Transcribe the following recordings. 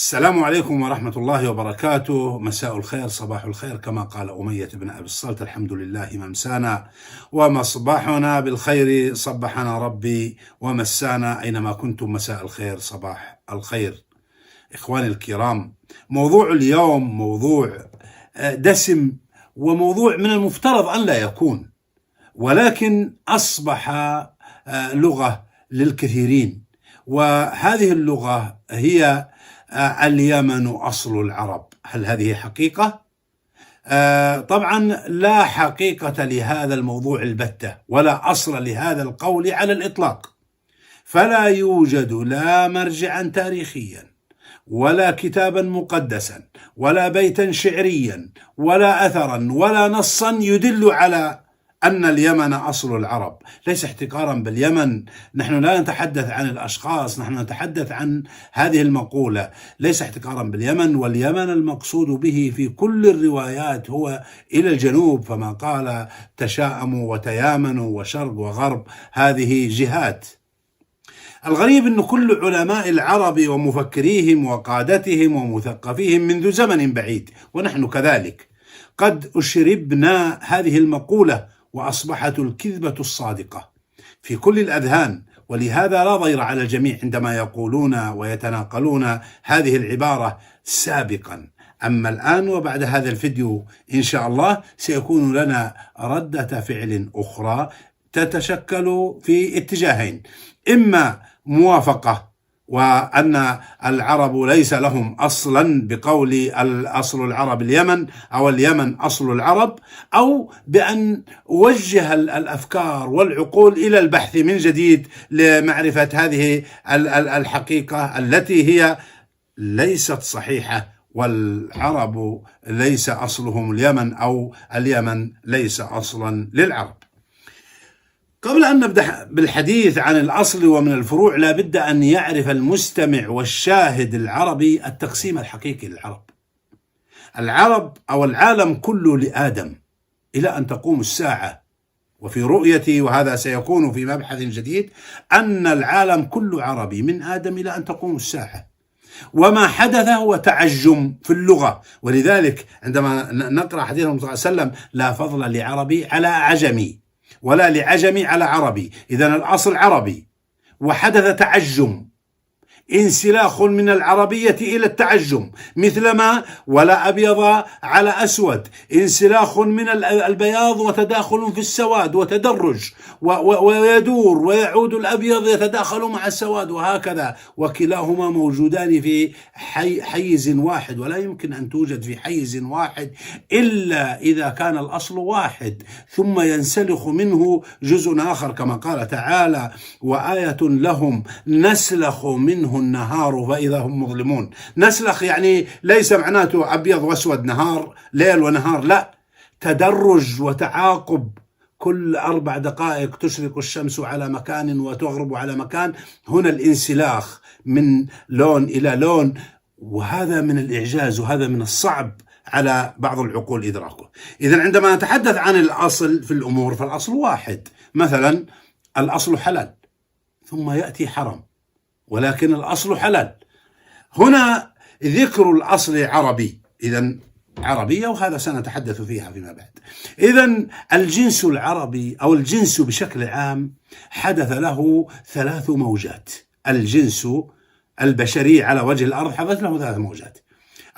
السلام عليكم ورحمة الله وبركاته. مساء الخير، صباح الخير، كما قال أمية بن أبي الصلت: الحمد لله ممسانا ومصباحنا بالخير، صبحنا ربي ومسانا أينما كنتم، مساء الخير صباح الخير. إخواني الكرام، موضوع اليوم موضوع دسم، وموضوع من المفترض أن لا يكون، ولكن أصبح لغة للكثيرين، وهذه اللغة هي اليمن أصل العرب. هل هذه حقيقة؟ طبعا لا حقيقة لهذا الموضوع البتة، ولا أصل لهذا القول على الإطلاق. فلا يوجد لا مرجعا تاريخيا، ولا كتابا مقدسا، ولا بيتا شعريا، ولا أثرا، ولا نصا يدل على أن اليمن أصل العرب. ليس احتقارا باليمن، نحن لا نتحدث عن الأشخاص، نحن نتحدث عن هذه المقولة. ليس احتقارا باليمن، واليمن المقصود به في كل الروايات هو إلى الجنوب، فما قال تشاءموا وتيامنوا وشرق وغرب، هذه جهات. الغريب أن كل علماء العرب ومفكريهم وقادتهم ومثقفيهم منذ زمن بعيد، ونحن كذلك، قد أشربنا هذه المقولة، وأصبحت الكذبة الصادقة في كل الأذهان. ولهذا لا ضير على الجميع عندما يقولون ويتناقلون هذه العبارة سابقا. أما الآن وبعد هذا الفيديو إن شاء الله سيكون لنا ردة فعل أخرى تتشكل في اتجاهين: إما موافقة وأن العرب ليس لهم أصلا بقول الأصل العرب اليمن، أو اليمن أصل العرب، أو بأن وجه الأفكار والعقول إلى البحث من جديد لمعرفة هذه الحقيقة التي هي ليست صحيحة، والعرب ليس أصلهم اليمن، أو اليمن ليس أصلا للعرب. قبل أن نبدأ بالحديث عن الأصل ومن الفروع، لا بد أن يعرف المستمع والشاهد العربي التقسيم الحقيقي للعرب. العرب أو العالم كله لآدم إلى أن تقوم الساعة، وفي رؤيتي، وهذا سيكون في مبحث جديد، أن العالم كله عربي من آدم إلى أن تقوم الساعة. وما حدث هو تعجم في اللغة، ولذلك عندما نقرأ حديث النبي صلى الله عليه وسلم: لا فضل لعربي على عجمي، ولا لعجمي على عربي. إذن الأصل عربي، وحدث تعجم، انسلاخ من العربية إلى التعجم، مثلما ولا أبيض على أسود، انسلاخ من البياض وتداخل في السواد وتدرج، ويدور ويعود الأبيض يتداخل مع السواد، وهكذا، وكلاهما موجودان في حيز واحد، ولا يمكن أن توجد في حيز واحد إلا إذا كان الأصل واحد، ثم ينسلخ منه جزء آخر، كما قال تعالى: وآية لهم نسلخ منه النهار فإذا هم مظلمون. نسلخ يعني ليس معناته أبيض وأسود، نهار ليل ونهار، لا، تدرج وتعاقب. كل 4 دقائق تشرق الشمس على مكان وتغرب على مكان. هنا الانسلاخ من لون إلى لون، وهذا من الإعجاز، وهذا من الصعب على بعض العقول إدراكه. إذن عندما نتحدث عن الأصل في الأمور، فالأصل واحد. مثلا الأصل حلال، ثم يأتي حرام، ولكن الأصل حلال. هنا ذكر الأصل عربي، إذن عربية، وهذا سنتحدث فيها فيما بعد. إذن الجنس العربي أو الجنس بشكل عام حدث له 3 موجات. الجنس البشري على وجه الأرض حدث له 3 موجات.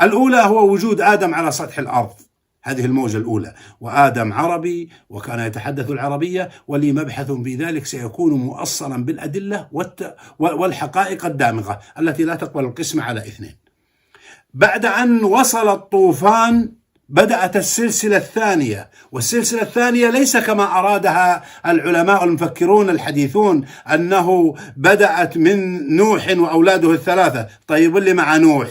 الأولى هو وجود آدم على سطح الأرض، هذه الموجة الأولى، وآدم عربي وكان يتحدث العربية، ولي مبحث في ذلك سيكون مؤصلا بالأدلة والحقائق الدامغة التي لا تقبل القسمة على 2. بعد أن وصل الطوفان بدأت السلسلة الثانية، والسلسلة الثانية ليس كما أرادها العلماء المفكرون الحديثون، أنه بدأت من نوح وأولاده ال3. طيب، اللي مع نوح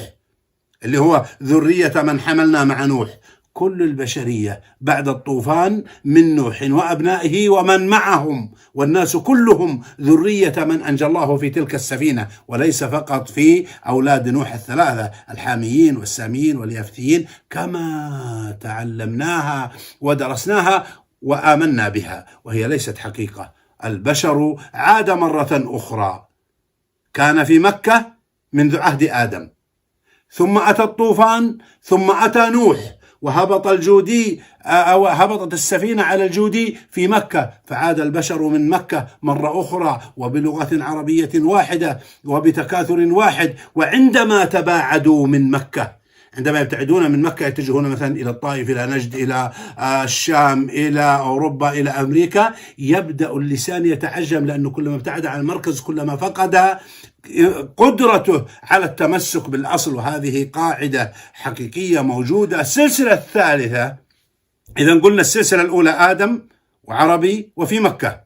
اللي هو ذرية من حملنا مع نوح، كل البشرية بعد الطوفان من نوح وأبنائه ومن معهم، والناس كلهم ذرية من أنجى الله في تلك السفينة، وليس فقط في أولاد نوح ال3: الحاميين والساميين واليافثيين، كما تعلمناها ودرسناها وآمنا بها، وهي ليست حقيقة. البشر عاد مرة أخرى، كان في مكة منذ عهد آدم، ثم أتى الطوفان، ثم أتى نوح، وهبط الجودي أو هبطت السفينة على الجودي في مكة، فعاد البشر من مكة مرة أخرى وبلغة عربية واحدة وبتكاثر واحد. وعندما تباعدوا من مكة، عندما يبتعدون من مكة يتجهون مثلا إلى الطائف، إلى نجد، إلى الشام، إلى أوروبا، إلى أمريكا، يبدأ اللسان يتعجم، لأنه كلما ابتعد عن المركز كلما فقد قدرته على التمسك بالأصل. وهذه قاعدة حقيقية موجودة. السلسلة الثالثة، إذا قلنا السلسلة الأولى آدم وعربي وفي مكة،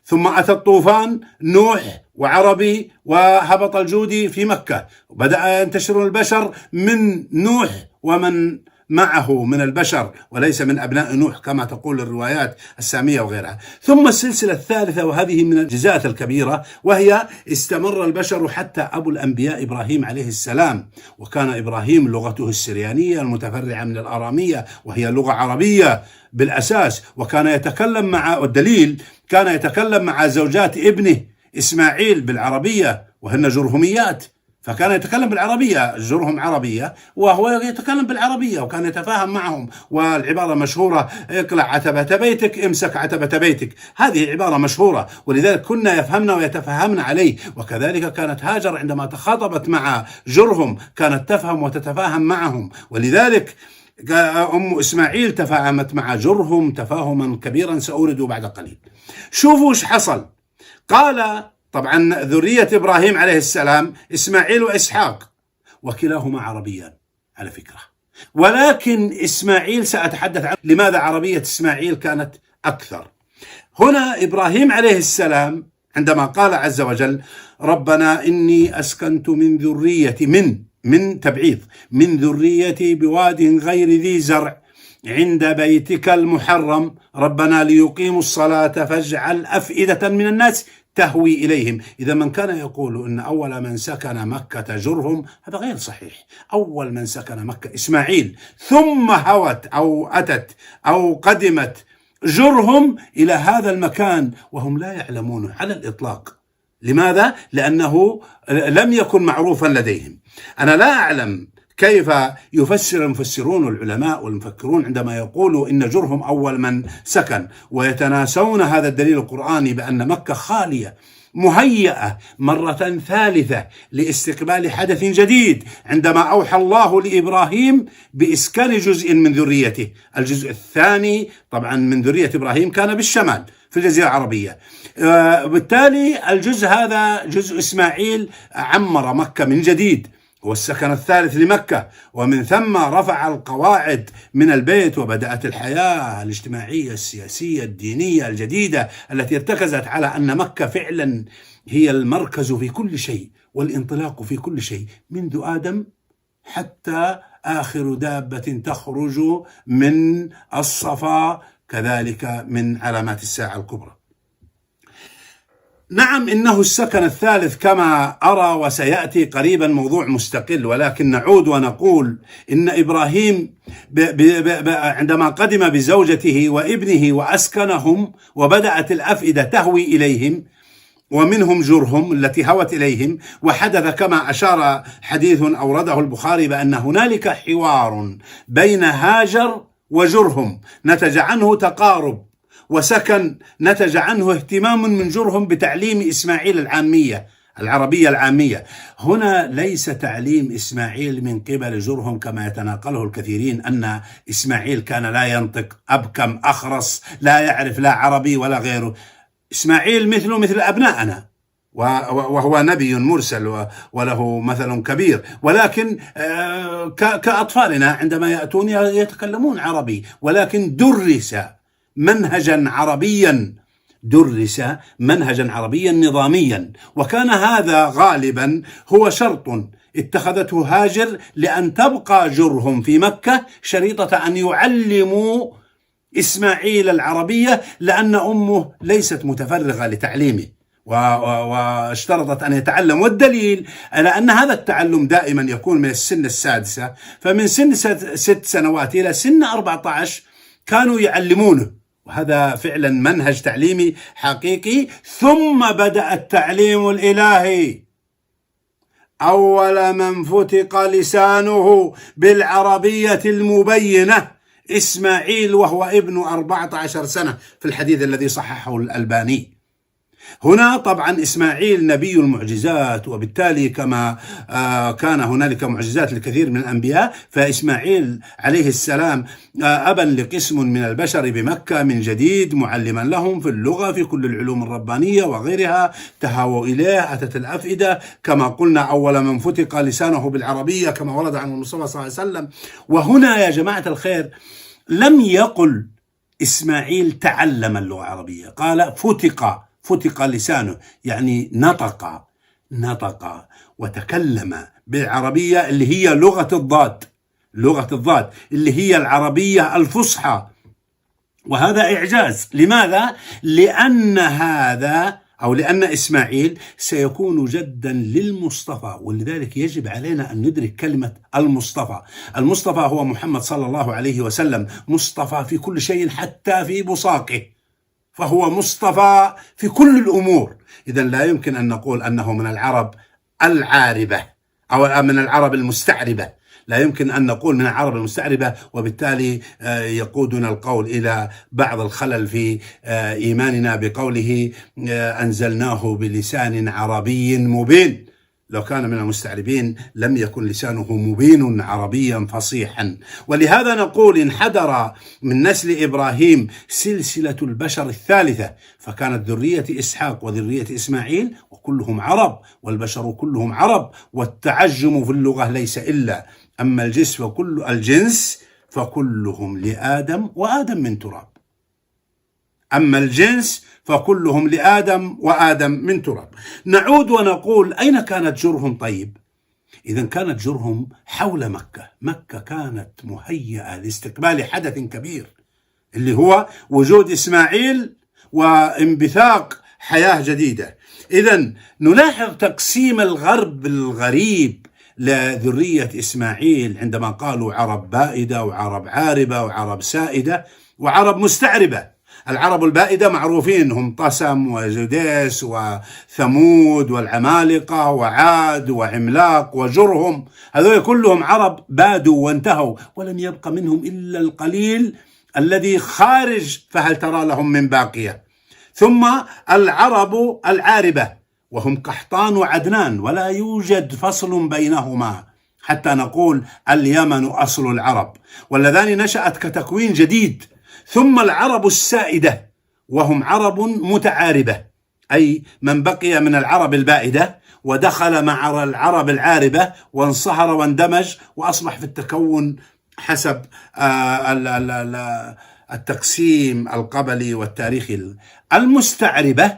ثم أتى الطوفان نوح وعربي وهبط الجودي في مكة، وبدأ ينتشر البشر من نوح ومن معه من البشر، وليس من أبناء نوح كما تقول الروايات السامية وغيرها. ثم السلسلة الثالثة، وهذه من الجزاءات الكبيرة، وهي استمر البشر حتى أبو الأنبياء إبراهيم عليه السلام. وكان إبراهيم لغته السريانية المتفرعة من الآرامية، وهي لغة عربية بالأساس. وكان يتكلم مع، والدليل كان يتكلم مع زوجات ابنه إسماعيل بالعربية، وهن جرهميات، فكان يتكلم بالعربية، جرهم عربية وهو يتكلم بالعربية، وكان يتفاهم معهم. والعبارة مشهورة: اقلع عتبة بيتك، امسك عتبة بيتك، هذه عبارة مشهورة، ولذلك كنا يفهمنا ويتفهمنا عليه. وكذلك كانت هاجر عندما تخاطبت مع جرهم كانت تفهم وتتفاهم معهم، ولذلك أم إسماعيل تفاهمت مع جرهم تفاهما كبيرا سأورد بعد قليل. شوفوا ايش حصل. قال طبعا ذرية إبراهيم عليه السلام إسماعيل وإسحاق، وكلاهما عربيان على فكرة، ولكن إسماعيل سأتحدث عنه. لماذا عربية إسماعيل كانت أكثر؟ هنا إبراهيم عليه السلام عندما قال عز وجل: ربنا إني أسكنت من ذريتي، من تبعيض، من ذريتي بواد غير ذي زرع عند بيتك المحرم ربنا ليقيموا الصلاة فاجعل أفئدة من الناس تهوي إليهم. إذا من كان يقول إن أول من سكن مكة جرهم، هذا غير صحيح. أول من سكن مكة إسماعيل، ثم هوت أو أتت أو قدمت جرهم إلى هذا المكان وهم لا يعلمونه على الإطلاق. لماذا؟ لأنه لم يكن معروفا لديهم. أنا لا أعلم كيف يفسر المفسرون والعلماء والمفكرون عندما يقولوا إن جرهم أول من سكن، ويتناسون هذا الدليل القرآني بأن مكة خالية مهيئة مرة ثالثة لاستقبال حدث جديد، عندما أوحى الله لإبراهيم بإسكان جزء من ذريته. الجزء الثاني طبعا من ذرية إبراهيم كان بالشمال في الجزيرة العربية، بالتالي الجزء هذا جزء إسماعيل عمر مكة من جديد، هو السكن الثالث لمكة، ومن ثم رفع القواعد من البيت، وبدأت الحياة الاجتماعية السياسية الدينية الجديدة التي ارتكزت على أن مكة فعلا هي المركز في كل شيء والانطلاق في كل شيء، منذ آدم حتى آخر دابة تخرج من الصفا، كذلك من علامات الساعة الكبرى. نعم، إنه السكن الثالث كما أرى، وسيأتي قريبا موضوع مستقل، ولكن نعود ونقول إن إبراهيم عندما قدم بزوجته وابنه وأسكنهم وبدأت الأفئدة تهوي إليهم، ومنهم جرهم التي هوت إليهم، وحدث كما أشار حديث أورده البخاري بأن هنالك حوار بين هاجر وجرهم نتج عنه تقارب وسكن، نتج عنه اهتمام من جرهم بتعليم إسماعيل العربية العامية. هنا ليس تعليم إسماعيل من قبل جرهم كما يتناقله الكثيرين، أن إسماعيل كان لا ينطق، أبكم، أخرس، لا يعرف لا عربي ولا غيره. إسماعيل مثله مثل أبنائنا، وهو نبي مرسل وله مثل كبير، ولكن كأطفالنا عندما يأتون يتكلمون عربي، ولكن درس منهجا عربيا نظاميا. وكان هذا غالبا هو شرط اتخذته هاجر لأن تبقى جرهم في مكة شريطة أن يعلموا إسماعيل العربية، لأن أمه ليست متفرغة لتعليمه واشترطت أن يتعلم. والدليل على أن هذا التعلم دائما يكون من السن السادسة، فمن سن 6 سنوات إلى سن 14 كانوا يعلمونه، وهذا فعلا منهج تعليمي حقيقي. ثم بدأ التعليم الإلهي أول من فتق لسانه بالعربية المبينة إسماعيل، وهو ابن 14 سنة في الحديث الذي صححه الألباني. هنا طبعا إسماعيل نبي المعجزات، وبالتالي كما كان هنالك معجزات لكثير من الأنبياء، فإسماعيل عليه السلام أبا لقسم من البشر بمكة من جديد، معلما لهم في اللغة في كل العلوم الربانية وغيرها، تهاووا إليه، أتت الأفئدة كما قلنا، أول من فتق لسانه بالعربية كما ورد عن المصطفى صلى الله عليه وسلم. وهنا يا جماعة الخير لم يقل إسماعيل تعلم اللغة العربية، قال فتق لسانه، يعني نطق وتكلم بالعربية اللي هي لغة الضاد اللي هي العربية الفصحى. وهذا إعجاز. لماذا؟ لأن إسماعيل سيكون جدا للمصطفى، ولذلك يجب علينا أن ندرك كلمة المصطفى هو محمد صلى الله عليه وسلم، مصطفى في كل شيء حتى في بصاقه، فهو مصطفى في كل الأمور. إذن لا يمكن أن نقول أنه من العرب العاربة أو من العرب المستعربة، لا يمكن أن نقول من العرب المستعربة، وبالتالي يقودنا القول إلى بعض الخلل في إيماننا بقوله أنزلناه بلسان عربي مبين. لو كان من المستعربين لم يكن لسانه مبين عربيا فصيحا. ولهذا نقول انحدر من نسل إبراهيم سلسلة البشر الثالثة، فكانت ذرية إسحاق وذرية إسماعيل وكلهم عرب، والبشر كلهم عرب، والتعجم في اللغة ليس إلا. أما الجنس فكلهم لآدم وآدم من تراب. أما الجنس فكلهم لآدم وآدم من تراب. نعود ونقول أين كانت جرهم؟ طيب، إذن كانت جرهم حول مكة كانت مهيئة لاستقبال حدث كبير اللي هو وجود إسماعيل وانبثاق حياة جديدة. إذن نلاحظ تقسيم الغرب الغريب لذرية إسماعيل عندما قالوا عرب بائدة وعرب عاربة وعرب سائدة وعرب مستعربة. العرب البائدة معروفين، هم طسم وجديس وثمود والعمالقة وعاد وعملاق وجرهم، هذول كلهم عرب بادوا وانتهوا، ولم يبق منهم إلا القليل الذي خارج، فهل ترى لهم من باقية. ثم العرب العاربة وهم قحطان وعدنان، ولا يوجد فصل بينهما حتى نقول اليمن أصل العرب، واللذان نشأت كتكوين جديد. ثم العرب السائدة وهم عرب متعاربة، أي من بقي من العرب البائدة ودخل مع العرب العاربة وانصهر واندمج وأصبح في التكون حسب التقسيم القبلي والتاريخي. المستعربة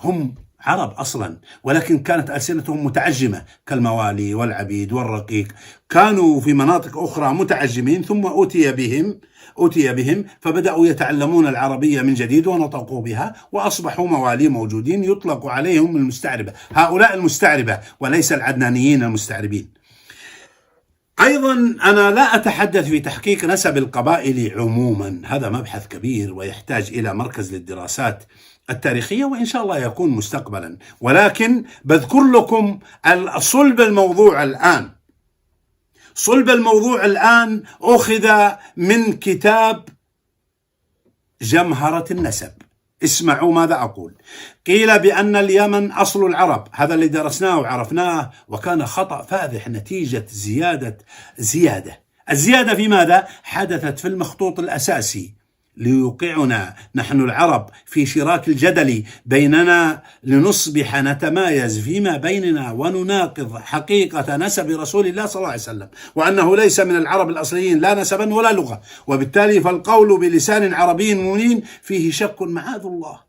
هم عرب أصلا، ولكن كانت ألسنتهم متعجمة كالموالي والعبيد والرقيق، كانوا في مناطق أخرى متعجمين، ثم أتي بهم فبدأوا يتعلمون العربية من جديد ونطقوا بها وأصبحوا موالي موجودين يطلق عليهم المستعربة. هؤلاء المستعربة وليس العدنانيين المستعربين. أيضا أنا لا أتحدث في تحقيق نسب القبائل عموما، هذا مبحث كبير ويحتاج إلى مركز للدراسات التاريخية، وإن شاء الله يكون مستقبلا، ولكن بذكر لكم صلب الموضوع الآن. صلب الموضوع الآن أخذ من كتاب جمهرة النسب. اسمعوا ماذا أقول. قيل بأن اليمن أصل العرب، هذا اللي درسناه وعرفناه، وكان خطأ فاذح نتيجة الزيادة في ماذا؟ حدثت في المخطوط الأساسي ليوقعنا نحن العرب في شراك الجدل بيننا لنصبح نتمايز فيما بيننا ونناقض حقيقة نسب رسول الله صلى الله عليه وسلم، وأنه ليس من العرب الأصليين لا نسبا ولا لغة، وبالتالي فالقول بلسان عربي مبين فيه شك معاذ الله.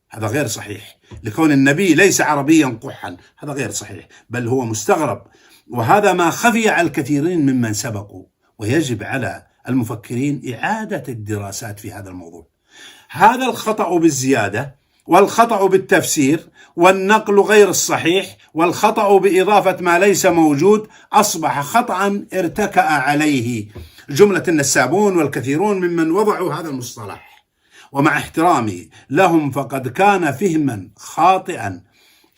هذا غير صحيح، لكون النبي ليس عربيا قحا، هذا غير صحيح، بل هو مستغرب، وهذا ما خفي على الكثيرين ممن سبقوا، ويجب على المفكرين إعادة الدراسات في هذا الموضوع. هذا الخطأ بالزيادة والخطأ بالتفسير والنقل غير الصحيح والخطأ بإضافة ما ليس موجود أصبح خطأ ارتكأ عليه جملة النسابون والكثيرون ممن وضعوا هذا المصطلح، ومع احترامي لهم فقد كان فهما خاطئا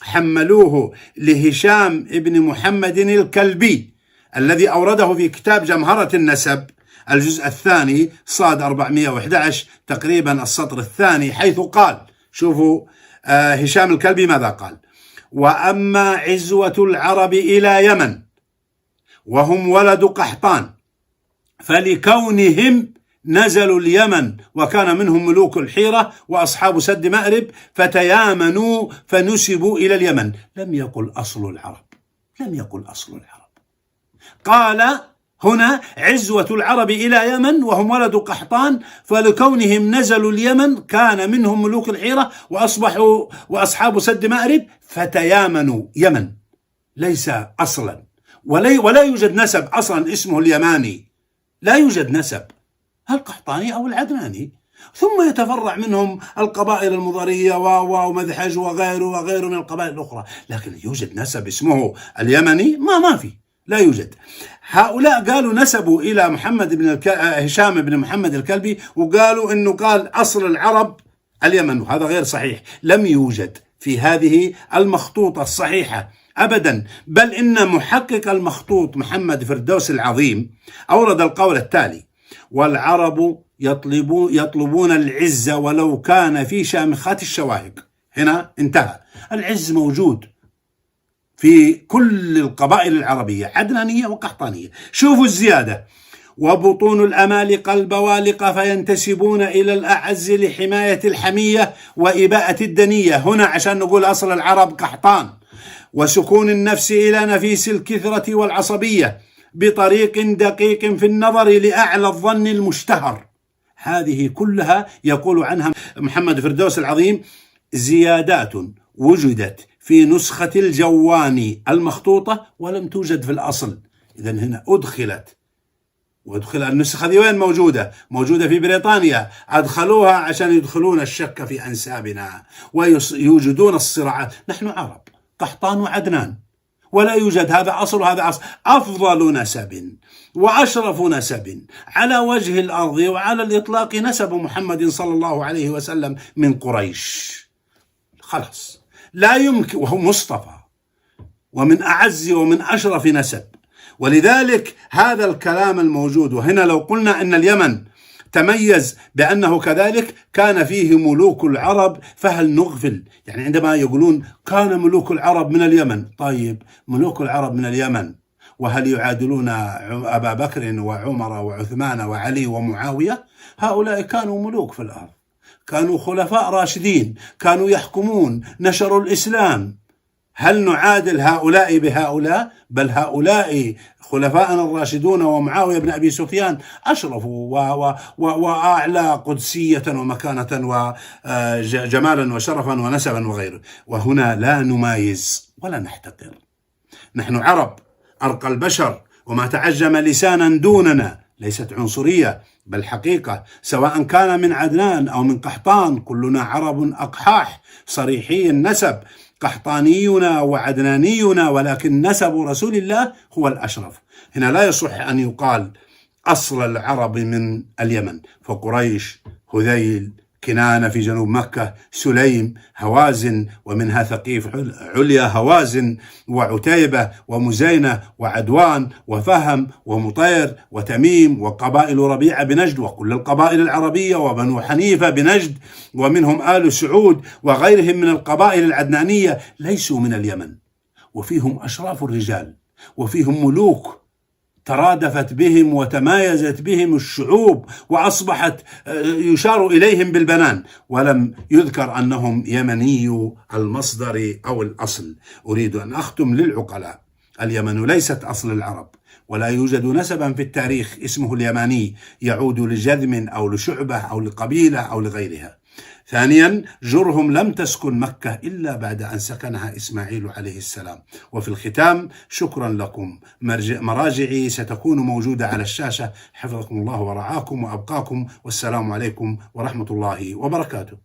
حملوه لهشام ابن محمد الكلبي الذي أورده في كتاب جمهرة النسب الجزء الثاني صاد 411 تقريبا السطر الثاني، حيث قال، شوفوا هشام الكلبي ماذا قال: وأما عزوة العرب إلى يمن وهم ولد قحطان فلكونهم نزلوا اليمن وكان منهم ملوك الحيرة وأصحاب سد مأرب فتيامنوا فنسبوا إلى اليمن. لم يقل أصل العرب، لم يقل أصل العرب، قال هنا عزوة العرب إلى يمن وهم ولد قحطان فلكونهم نزلوا اليمن كان منهم ملوك الحيرة وأصبحوا وأصحاب سد مأرب فتيامنوا. يمن ليس أصلا، ولا يوجد نسب أصلا اسمه اليماني، لا يوجد نسب، القحطاني أو العدناني، ثم يتفرع منهم القبائل المضرية ومذحج وغيره من القبائل الأخرى، لكن يوجد نسب اسمه اليمني؟ ما في، لا يوجد. هؤلاء قالوا نسبوا إلى محمد بن هشام بن محمد الكلبي، وقالوا إنه قال أصل العرب اليمن، وهذا غير صحيح، لم يوجد في هذه المخطوطة الصحيحة أبدا. بل إن محقق المخطوط محمد فردوس العظيم أورد القول التالي: والعرب يطلبون العز ولو كان في شامخات الشواهق. هنا انتهى. العز موجود في كل القبائل العربية، عدنانية وقحطانية. شوفوا الزيادة: وبطون الأمالقة البوالقة فينتسبون إلى الأعز لحماية الحمية وإباءة الدنية. هنا عشان نقول أصل العرب قحطان. وسكون النفس إلى نفيس الكثرة والعصبية بطريق دقيق في النظر لأعلى الظن المشتهر. هذه كلها يقول عنها محمد فردوس العظيم زيادات وجدت في نسخة الجواني المخطوطة ولم توجد في الأصل. إذن هنا وادخل النسخة دي وين موجودة؟ موجودة في بريطانيا، أدخلوها عشان يدخلون الشك في أنسابنا ويوجدون الصراعات. نحن عرب، قحطان وعدنان، ولا يوجد هذا أصل وهذا أصل. أفضل نسب وأشرف نسب على وجه الأرض وعلى الإطلاق نسب محمد صلى الله عليه وسلم من قريش، خلاص لا يمكن، وهو مصطفى ومن أعز ومن أشرف نسب. ولذلك هذا الكلام الموجود. وهنا لو قلنا أن اليمن تميز بأنه كذلك كان فيه ملوك العرب، فهل نغفل؟ يعني عندما يقولون كان ملوك العرب من اليمن، طيب ملوك العرب من اليمن وهل يعادلون أبا بكر وعمر وعثمان وعلي ومعاوية؟ هؤلاء كانوا ملوك في الأرض، كانوا خلفاء راشدين، كانوا يحكمون، نشروا الإسلام. هل نعادل هؤلاء بهؤلاء؟ بل هؤلاء خلفاءنا الراشدون ومعاوية بن أبي سفيان أشرفوا وأعلى قدسية ومكانة وجمالا وشرفا ونسبا وغيره. وهنا لا نمايز ولا نحتقر، نحن عرب أرقى البشر، وما تعجم لسانا دوننا ليست عنصرية بل حقيقة. سواء كان من عدنان أو من قحطان كلنا عرب أقحاح صريحي النسب، قحطانينا وعدنانينا، ولكن نسب رسول الله هو الأشرف. هنا لا يصح أن يقال أصل العرب من اليمن، فقريش، هذيل، كنانة في جنوب مكة، سليم، هوازن، ومنها ثقيف عليا هوازن وعتيبة ومزينة وعدوان وفهم ومطير وتميم وقبائل ربيعة بنجد وكل القبائل العربية وبنو حنيفة بنجد، ومنهم آل سعود وغيرهم من القبائل العدنانية ليسوا من اليمن، وفيهم أشراف الرجال وفيهم ملوك ترادفت بهم وتمايزت بهم الشعوب وأصبحت يشار إليهم بالبنان، ولم يذكر أنهم يمني المصدر أو الأصل. أريد أن أختم للعقلاء: اليمن ليست أصل العرب، ولا يوجد نسبا في التاريخ اسمه اليماني يعود لجذم أو لشعبة أو لقبيلة أو لغيرها. ثانيا، جرهم لم تسكن مكة إلا بعد أن سكنها إسماعيل عليه السلام. وفي الختام، شكرا لكم. مراجعي ستكون موجودة على الشاشة. حفظكم الله ورعاكم وأبقاكم، والسلام عليكم ورحمة الله وبركاته.